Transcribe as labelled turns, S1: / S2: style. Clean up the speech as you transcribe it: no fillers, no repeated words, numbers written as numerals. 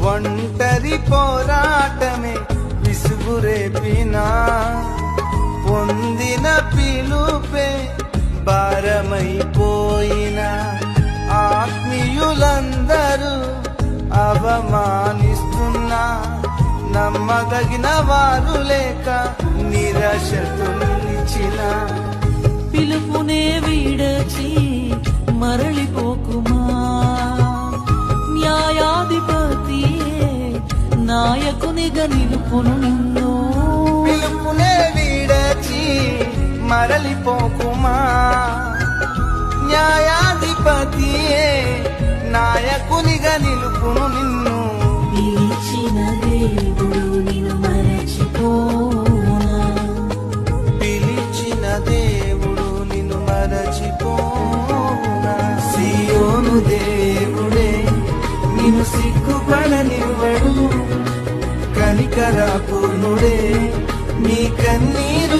S1: ఒంటరి పోరాటమే విసుగురేపినా పొందిన పిలుపే భారమైపోయినా ఆత్మీయులందరూ అవమానిస్తున్నా నమ్మదగిన వారు లేక నిరాశతునిచ్చిన
S2: పిలుపునే విడచి మరలిపోకుమా న్యాయాధిపతియే నాయకునిగా నిలుపును నిన్ను
S1: పిలుపునే విడచి మరలిపోకుమా న్యాయాధిపతియే నాయకునిగా నిలుపును నిన్ను
S2: పిలిచిన దేవుడు నిన్ను మరచిపోనా
S1: పిలిచిన దేవుడు నిన్ను మరచిపోనా సియోను దేవుడే నిన్ను సిగ్గుపడనివ్వడు కనికర పూర్ణుడే నీ కన్నీరు